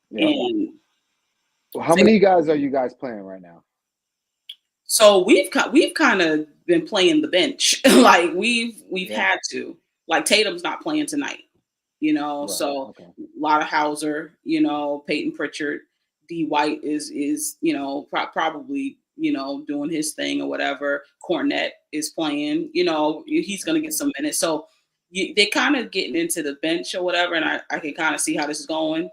Yeah. And How many guys are you guys playing right now? so we've kind of been playing the bench. Like we've Yeah. had to. Like Tatum's not playing tonight, Right, so okay. a lot of Hauser, Peyton Pritchard, D White is probably, doing his thing or whatever. Cornette is playing, he's going to get some minutes. So they kind of getting into the bench or whatever. And I can kind of see how this is going.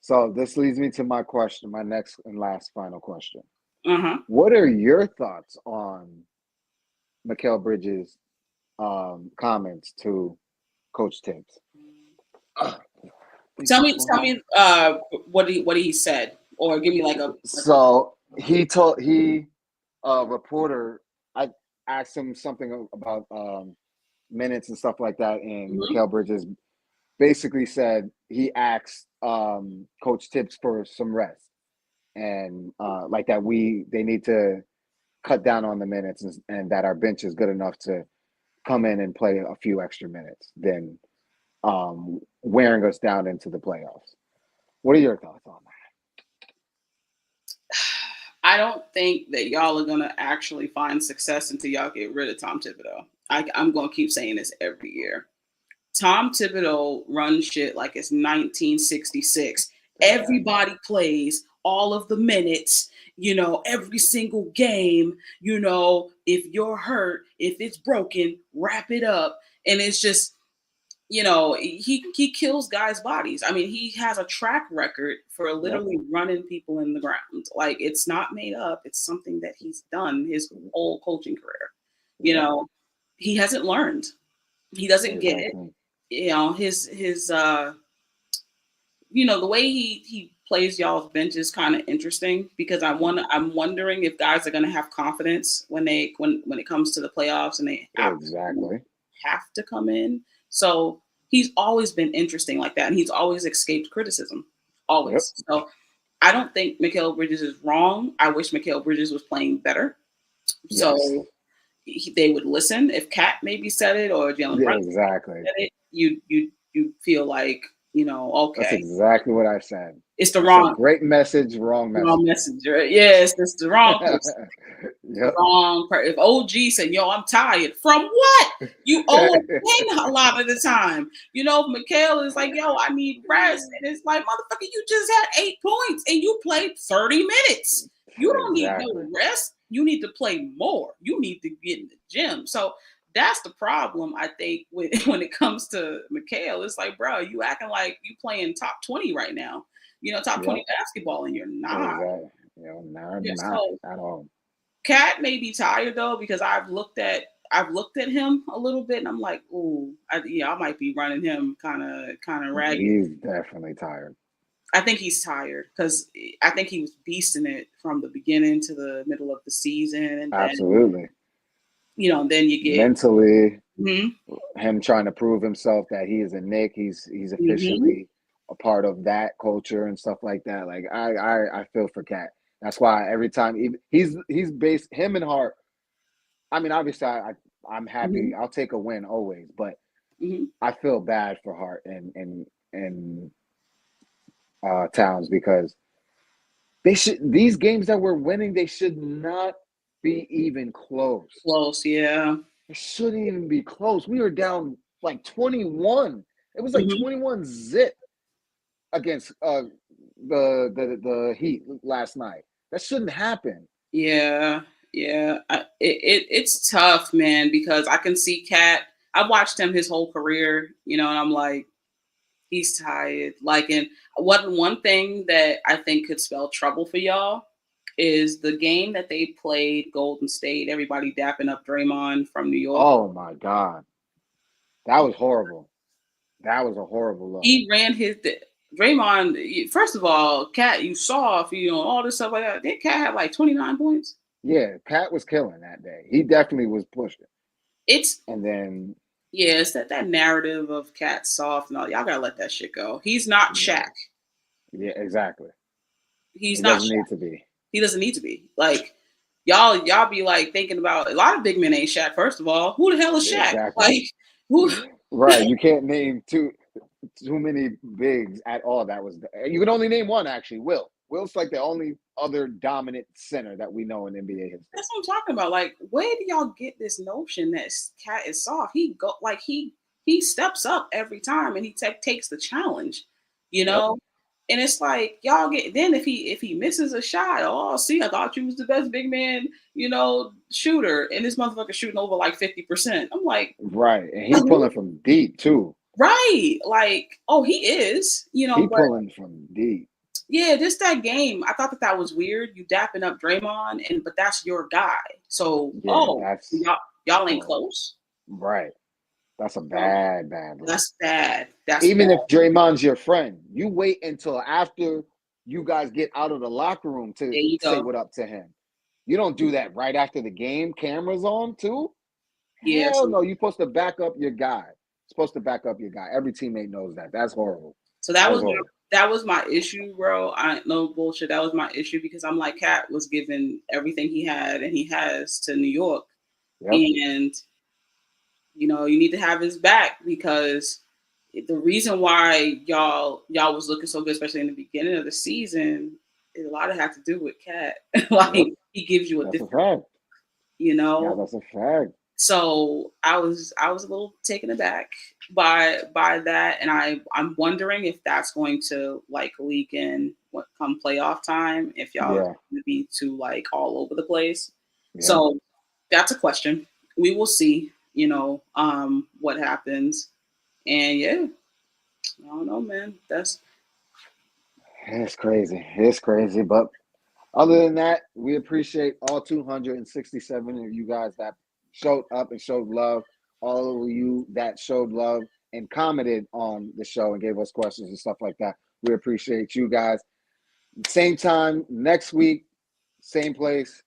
So this leads me to my question, my next and last final question. Uh-huh. What are your thoughts on Mikal Bridges' comments to Coach Tibbs? Tell me what he said, or give me like a. So a reporter, I asked him something about minutes and stuff like that, and Mikal Bridges basically said he asked Coach Tibbs for some rest, and like that they need to cut down on the minutes, and that our bench is good enough to come in and play a few extra minutes than wearing us down into the playoffs. What are your thoughts on that? I don't think that y'all are gonna actually find success until y'all get rid of Tom Thibodeau. I'm gonna keep saying this every year. Tom Thibodeau runs shit like it's 1966. Everybody plays all of the minutes, every single game, if you're hurt, if it's broken, wrap it up. And it's just, he kills guys' bodies. I mean, he has a track record for literally running people in the ground. Like, it's not made up. It's something that he's done his whole coaching career. He hasn't learned. He doesn't get it. His the way he plays y'all's bench is kind of interesting because I'm wondering if guys are going to have confidence when it comes to the playoffs and they have to come in. So he's always been interesting like that, and he's always escaped criticism, always. Yep. So I don't think Mikal Bridges is wrong. I wish Mikal Bridges was playing better. Yes. So they would listen. If Kat maybe said it or Jalen Brunson said it, you feel like, okay. That's exactly what I said. It's the wrong. Great message, wrong message. Wrong message, right? Yes, it's the wrong person. Yep. Wrong person. If OG said, "Yo, I'm tired," from what? You owe a win a lot of the time. Mikal is like, "Yo, I need rest," and it's like, "Motherfucker, you just had 8 points and you played 30 minutes. You don't need no rest. You need to play more. You need to get in the gym." So that's the problem, I think, when it comes to Mikal. It's like, bro, you acting like you playing top 20 right now. Top 20 basketball, and you're not. Not at all. Kat may be tired though, because I've looked at him a little bit, and I'm like, ooh, I might be running him kind of ragged. He's definitely tired. I think he's tired because I think he was beasting it from the beginning to the middle of the season. And absolutely. Then, then you get mentally him trying to prove himself that he is a Knick. He's officially a part of that culture and stuff like that. Like I feel for Kat. That's why every time he's based him and Hart. I mean, obviously I'm happy. I'll take a win always, but I feel bad for Hart and Towns because these games that we're winning, they should not be even close. Yeah. It shouldn't even be close. We were down like 21. It was like 21-0 against the Heat last night. That shouldn't happen. Yeah. It's tough, man, because I can see Kat. I've watched him his whole career, and I'm like, he's tired. Like, and one thing that I think could spell trouble for y'all is the game that they played Golden State, everybody dapping up Draymond from New York. Oh my God. That was horrible. That was a horrible look. He ran Draymond, first of all, Kat, you saw, all this stuff like that. That Kat had like 29 points. Yeah, Cat was killing that day. He definitely was pushing. It's And then yeah, it's that narrative of Cat soft and all. Y'all gotta let that shit go. He's not yeah, Shaq. yeah, exactly. He's He not doesn't Shaq. need to be. He doesn't need to be. Like y'all be like thinking about a lot of big men ain't Shaq. First of all, who the hell is Shaq? Exactly. Like who? Right. You can't name too many bigs at all. That was you can only name one actually. Will's like the only other dominant center that we know in NBA history. That's what I'm talking about. Like, where do y'all get this notion that Cat is soft? He steps up every time and he takes the challenge, you Yep. know. And it's like y'all get then if he misses a shot, oh see, I thought you was the best big man, shooter, and this motherfucker shooting over like 50%. I'm like, Right. And he pulling from deep too. right, like oh he is, He but pulling from deep. yeah, just that game. I thought that was weird. You dapping up Draymond, but that's your guy. So, Yeah, that's y'all ain't close. right. That's a bad look. That's bad. That's Even bad. if Draymond's your friend, you wait until after you guys get out of the locker room to There you say go. what up to him. You don't do that right after the game. Cameras on too. Yeah, Hell so, no. You're supposed to back up your guy. Supposed to back up your guy. Every teammate knows that. That's horrible. so that was horrible. that was my issue, bro. I no bullshit. That was my issue because I'm like, Cat was given everything he had and he has to New York, Yep. and you need to have his back because the reason why y'all was looking so good, especially in the beginning of the season, a lot of had to do with Cat. Like Yep. he gives you a That's a different, fact. you. That's a fact. So I was a little taken aback by that, and I'm wondering if that's going to like leak in what come playoff time, if y'all Yeah. going to be too like all over the place. Yeah. So that's a question. We will see, what happens. And yeah, I don't know, man. It's crazy. It's crazy. But other than that, we appreciate all 267 of you guys that showed up and showed love. All of you that showed love and commented on the show and gave us questions and stuff like that. We appreciate you guys. Same time next week, same place.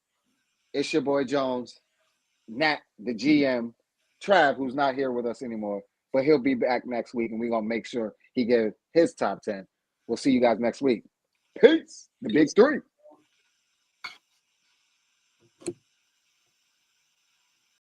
It's your boy Jones, Nat, the GM, Trav, who's not here with us anymore, but he'll be back next week, and we're going to make sure he gives his top 10. We'll see you guys next week. Peace. The big three.